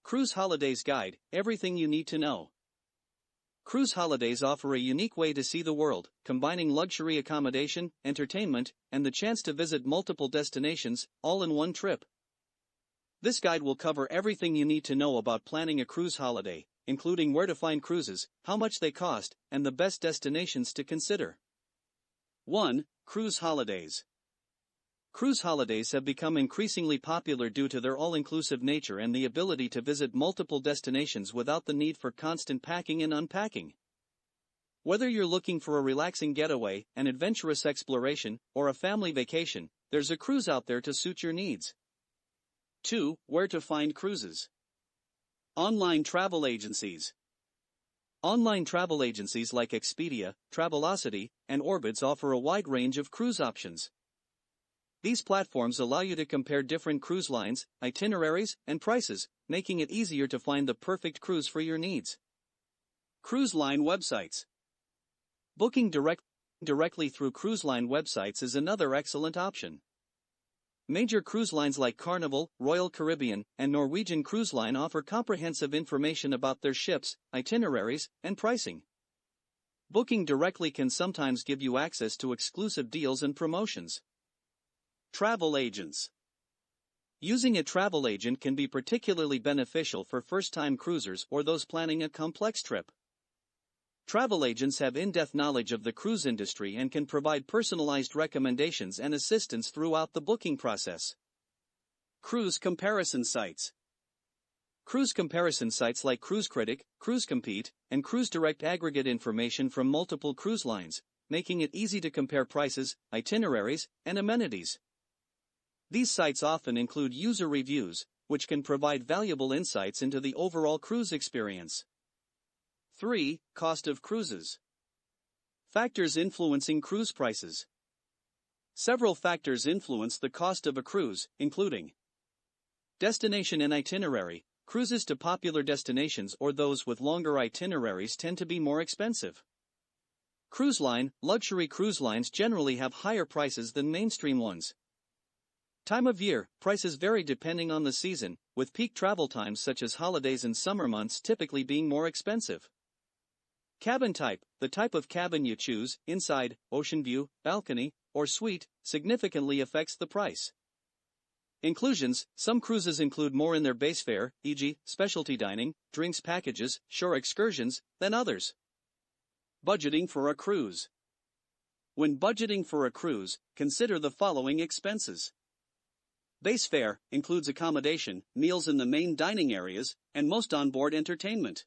Cruise Holidays Guide, everything you need to know. Cruise holidays offer a unique way to see the world, combining luxury accommodation, entertainment, and the chance to visit multiple destinations, all in one trip. This guide will cover everything you need to know about planning a cruise holiday, including where to find cruises, how much they cost, and the best destinations to consider. 1. Cruise holidays. Cruise holidays have become increasingly popular due to their all-inclusive nature and the ability to visit multiple destinations without the need for constant packing and unpacking. Whether you're looking for a relaxing getaway, an adventurous exploration, or a family vacation, there's a cruise out there to suit your needs. 2. Where to find cruises. Online travel agencies. Online travel agencies like Expedia, Travelocity, and Orbitz offer a wide range of cruise options. These platforms allow you to compare different cruise lines, itineraries, and prices, making it easier to find the perfect cruise for your needs. Cruise line websites. Booking directly through cruise line websites is another excellent option. Major cruise lines like Carnival, Royal Caribbean, and Norwegian Cruise Line offer comprehensive information about their ships, itineraries, and pricing. Booking directly can sometimes give you access to exclusive deals and promotions. Travel agents. Using a travel agent can be particularly beneficial for first-time cruisers or those planning a complex trip. Travel agents have in-depth knowledge of the cruise industry and can provide personalized recommendations and assistance throughout the booking process. Cruise comparison sites. Cruise comparison sites like Cruise Critic, Cruise Compete, and Cruise Direct aggregate information from multiple cruise lines, making it easy to compare prices, itineraries, and amenities. These sites often include user reviews, which can provide valuable insights into the overall cruise experience. 3. Cost of cruises. Factors influencing cruise prices. Several factors influence the cost of a cruise, including destination and itinerary. Cruises to popular destinations or those with longer itineraries tend to be more expensive. Cruise line. Luxury cruise lines generally have higher prices than mainstream ones. Time of year. Prices vary depending on the season, with peak travel times such as holidays and summer months typically being more expensive. Cabin type. The type of cabin you choose, inside, ocean view, balcony, or suite, significantly affects the price. Inclusions. Some cruises include more in their base fare, e.g., specialty dining, drinks packages, shore excursions, than others. Budgeting for a cruise. When budgeting for a cruise, consider the following expenses. Base fare includes accommodation, meals in the main dining areas, and most onboard entertainment.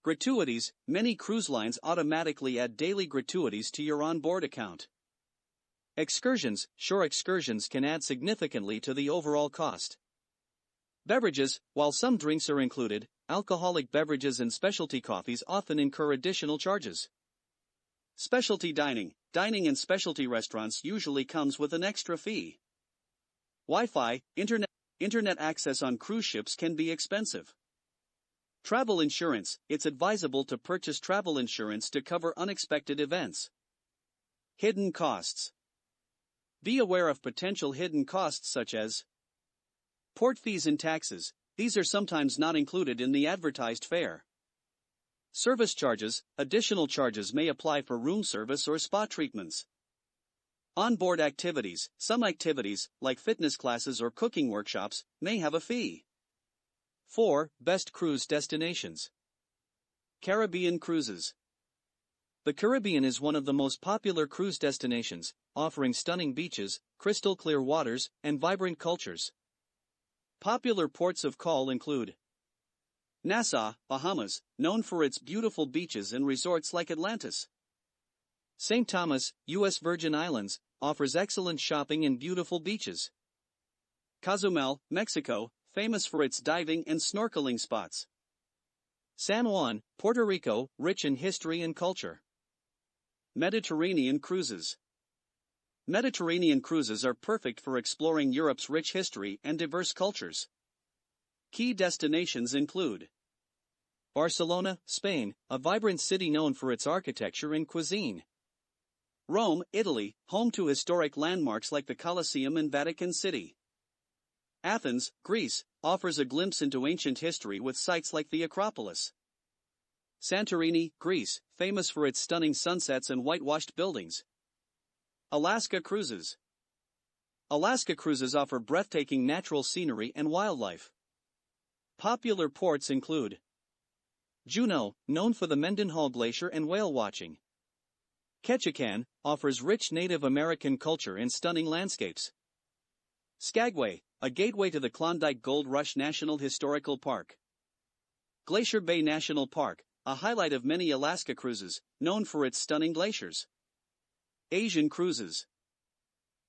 Gratuities. Many cruise lines automatically add daily gratuities to your onboard account. Excursions. Shore excursions can add significantly to the overall cost. Beverages. While some drinks are included, alcoholic beverages and specialty coffees often incur additional charges. Specialty dining. Dining in specialty restaurants usually comes with an extra fee. Wi-Fi, internet access on cruise ships can be expensive. Travel insurance. It's advisable to purchase travel insurance to cover unexpected events. Hidden costs. Be aware of potential hidden costs such as port fees and taxes. These are sometimes not included in the advertised fare. Service charges. Additional charges may apply for room service or spa treatments. Onboard activities. Some activities, like fitness classes or cooking workshops, may have a fee. 4. Best cruise destinations. Caribbean cruises. The Caribbean is one of the most popular cruise destinations, offering stunning beaches, crystal clear waters, and vibrant cultures. Popular ports of call include Nassau, Bahamas, known for its beautiful beaches and resorts like Atlantis. St. Thomas, U.S. Virgin Islands, offers excellent shopping and beautiful beaches. Cozumel, Mexico, famous for its diving and snorkeling spots. San Juan, Puerto Rico, rich in history and culture. Mediterranean cruises. Mediterranean cruises are perfect for exploring Europe's rich history and diverse cultures. Key destinations include Barcelona, Spain, a vibrant city known for its architecture and cuisine. Rome, Italy, home to historic landmarks like the Colosseum and Vatican City. Athens, Greece, offers a glimpse into ancient history with sites like the Acropolis. Santorini, Greece, famous for its stunning sunsets and whitewashed buildings. Alaska cruises. Alaska cruises offer breathtaking natural scenery and wildlife. Popular ports include Juneau, known for the Mendenhall Glacier and whale watching. Ketchikan offers rich Native American culture and stunning landscapes. Skagway, a gateway to the Klondike Gold Rush National Historical Park. Glacier Bay National Park, a highlight of many Alaska cruises, known for its stunning glaciers. Asian cruises.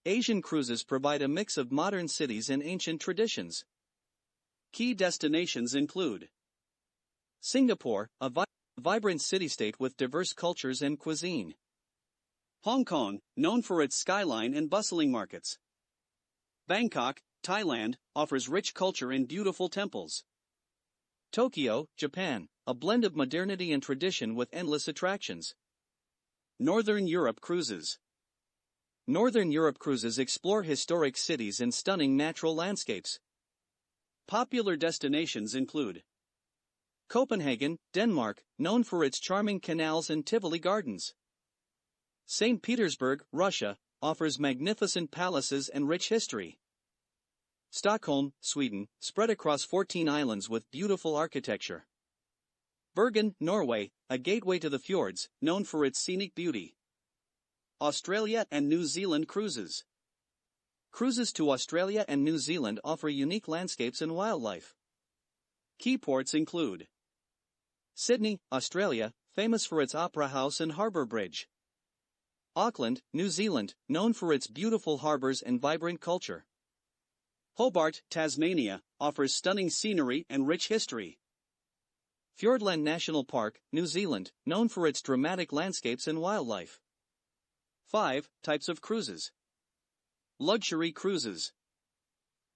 Asian cruises provide a mix of modern cities and ancient traditions. Key destinations include Singapore, a vibrant city-state with diverse cultures and cuisine. Hong Kong, known for its skyline and bustling markets. Bangkok, Thailand, offers rich culture and beautiful temples. Tokyo, Japan, a blend of modernity and tradition with endless attractions. Northern Europe cruises. Northern Europe cruises explore historic cities and stunning natural landscapes. Popular destinations include Copenhagen, Denmark, known for its charming canals and Tivoli gardens. St. Petersburg, Russia, offers magnificent palaces and rich history. Stockholm, Sweden, spread across 14 islands with beautiful architecture. Bergen, Norway, a gateway to the fjords, known for its scenic beauty. Australia and New Zealand cruises. Cruises to Australia and New Zealand offer unique landscapes and wildlife. Key ports include Sydney, Australia, famous for its Opera House and Harbour Bridge. Auckland, New Zealand, known for its beautiful harbours and vibrant culture. Hobart, Tasmania, offers stunning scenery and rich history. Fiordland National Park, New Zealand, known for its dramatic landscapes and wildlife. 5 types of cruises. Luxury cruises.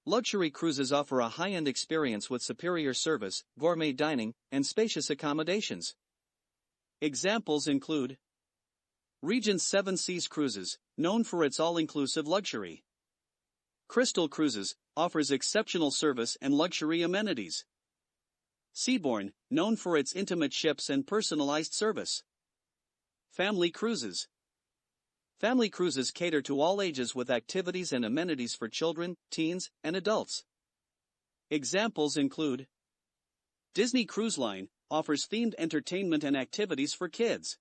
Luxury cruises offer a high-end experience with superior service, gourmet dining, and spacious accommodations. Examples include Regent's Seven Seas Cruises, known for its all-inclusive luxury. Crystal Cruises offers exceptional service and luxury amenities. Seabourn, known for its intimate ships and personalized service. Family Cruises. Family cruises cater to all ages with activities and amenities for children, teens, and adults. Examples include Disney Cruise Line offers themed entertainment and activities for kids.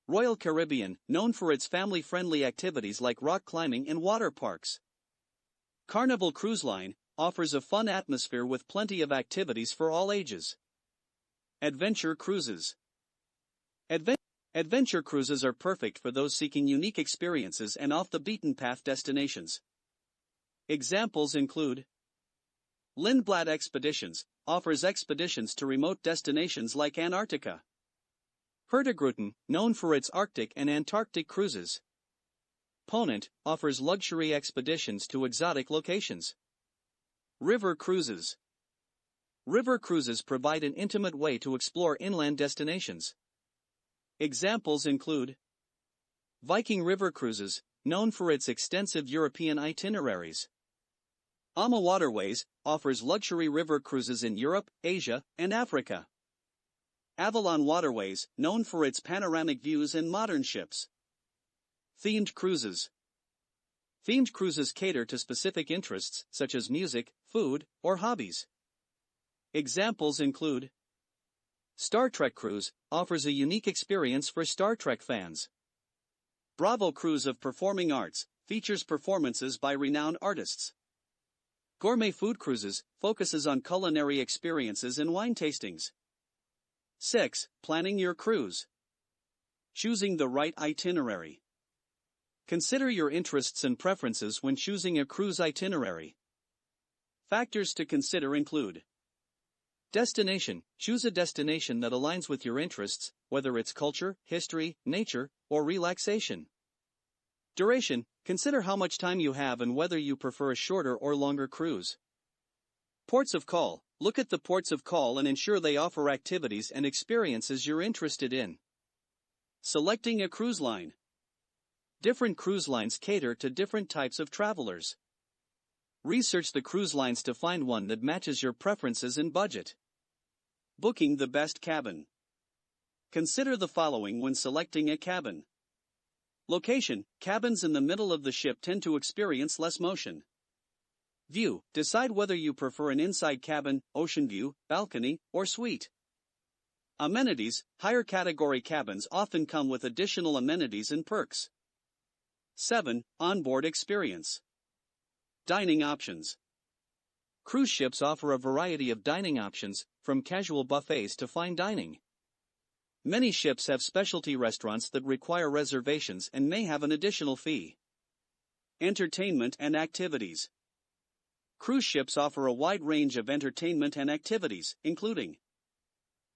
Royal Caribbean, known for its family-friendly activities like rock climbing and water parks. Carnival Cruise Line offers a fun atmosphere with plenty of activities for all ages. Adventure Cruises. Adventure cruises are perfect for those seeking unique experiences and off-the-beaten-path destinations. Examples include Lindblad Expeditions offers expeditions to remote destinations like Antarctica. Hurtigruten, known for its Arctic and Antarctic cruises. Ponant offers luxury expeditions to exotic locations. River Cruises. River cruises provide an intimate way to explore inland destinations. Examples include Viking River Cruises, known for its extensive European itineraries. AMA Waterways offers luxury river cruises in Europe, Asia, and Africa. Avalon Waterways, known for its panoramic views and modern ships. Themed Cruises. Themed cruises cater to specific interests such as music, food, or hobbies. Examples include Star Trek Cruise offers a unique experience for Star Trek fans. Bravo Cruise of Performing Arts features performances by renowned artists. Gourmet Food Cruises focuses on culinary experiences and wine tastings. 6. Planning your cruise. Choosing the right itinerary. Consider your interests and preferences when choosing a cruise itinerary. Factors to consider include Destination. Choose a destination that aligns with your interests, whether it's culture, history, nature, or relaxation. Duration. Consider how much time you have and whether you prefer a shorter or longer cruise. Ports of call. Look at the ports of call and ensure they offer activities and experiences you're interested in. Selecting a cruise line. Different cruise lines cater to different types of travelers. Research the cruise lines to find one that matches your preferences and budget. Booking the best cabin. Consider the following when selecting a cabin. Location: cabins in the middle of the ship tend to experience less motion. View: decide whether you prefer an inside cabin, ocean view, balcony, or suite. Amenities: higher category cabins often come with additional amenities and perks. 7. Onboard experience. Dining options. Cruise ships offer a variety of dining options, from casual buffets to fine dining. Many ships have specialty restaurants that require reservations and may have an additional fee. Entertainment and activities. Cruise ships offer a wide range of entertainment and activities, including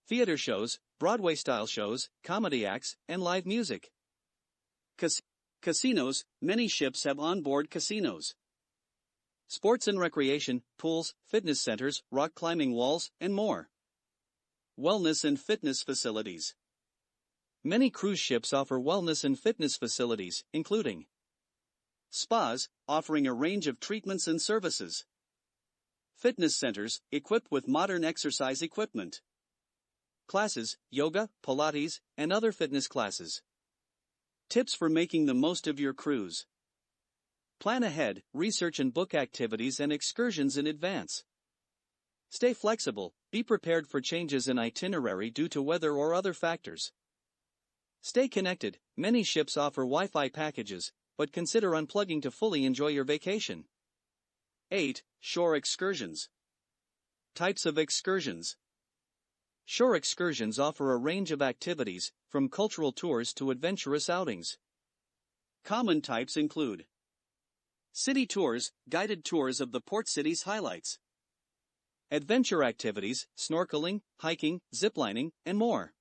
theater shows, Broadway-style shows, comedy acts, and live music. Casinos: many ships have onboard casinos. Sports and recreation: pools, fitness centers, rock climbing walls, and more. Wellness and fitness facilities. Many cruise ships offer wellness and fitness facilities, including spas, offering a range of treatments and services. Fitness centers, equipped with modern exercise equipment. Classes: yoga, Pilates, and other fitness classes. Tips for making the most of your cruise. Plan ahead, research and book activities and excursions in advance. Stay flexible, be prepared for changes in itinerary due to weather or other factors. Stay connected: many ships offer Wi-Fi packages, but consider unplugging to fully enjoy your vacation. 8. Shore excursions. Types of excursions. Shore excursions offer a range of activities, from cultural tours to adventurous outings. Common types include city tours, guided tours of the port city's highlights. Adventure activities, snorkeling, hiking, ziplining, and more.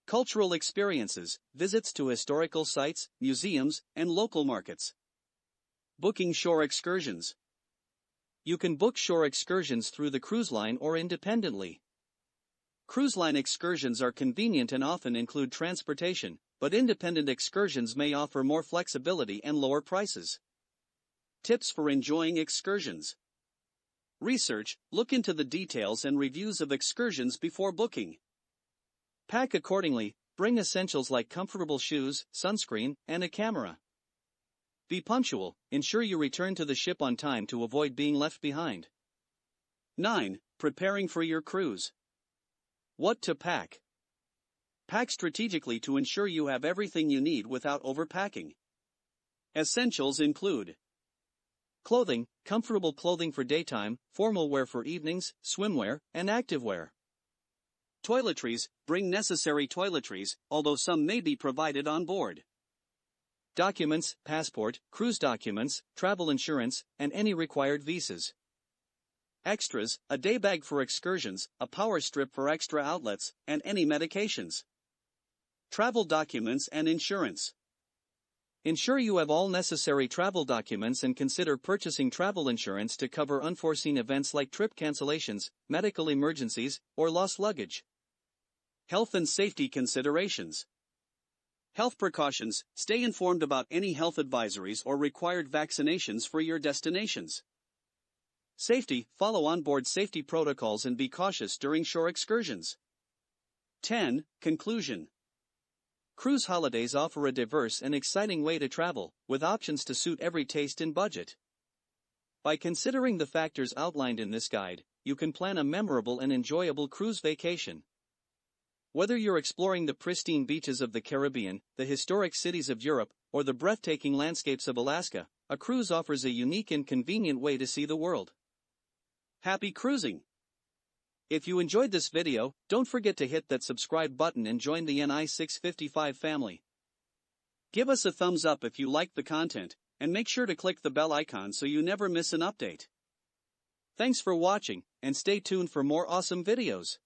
Cultural experiences, visits to historical sites, museums, and local markets. Booking shore excursions. You can book shore excursions through the cruise line or independently. Cruise line excursions are convenient and often include transportation, but independent excursions may offer more flexibility and lower prices. Tips for enjoying excursions. Research: look into the details and reviews of excursions before booking. Pack accordingly: bring essentials like comfortable shoes, sunscreen, and a camera. Be punctual: ensure you return to the ship on time to avoid being left behind. 9. Preparing for your cruise. What to pack. Pack strategically to ensure you have everything you need without overpacking. Essentials include clothing: comfortable clothing for daytime, formal wear for evenings, swimwear, and activewear. Toiletries: bring necessary toiletries, although some may be provided on board. Documents: passport, cruise documents, travel insurance, and any required visas. Extras: a day bag for excursions, a power strip for extra outlets, and any medications. Travel documents and insurance. Ensure you have all necessary travel documents and consider purchasing travel insurance to cover unforeseen events like trip cancellations, medical emergencies, or lost luggage. Health and safety considerations. Health precautions: stay informed about any health advisories or required vaccinations for your destinations. Safety: follow onboard safety protocols and be cautious during shore excursions. 10. Conclusion. Cruise holidays offer a diverse and exciting way to travel, with options to suit every taste and budget. By considering the factors outlined in this guide, you can plan a memorable and enjoyable cruise vacation. Whether you're exploring the pristine beaches of the Caribbean, the historic cities of Europe, or the breathtaking landscapes of Alaska, a cruise offers a unique and convenient way to see the world. Happy cruising! If you enjoyed this video, don't forget to hit that subscribe button and join the NI655 family. Give us a thumbs up if you liked the content, and make sure to click the bell icon so you never miss an update. Thanks for watching, and stay tuned for more awesome videos.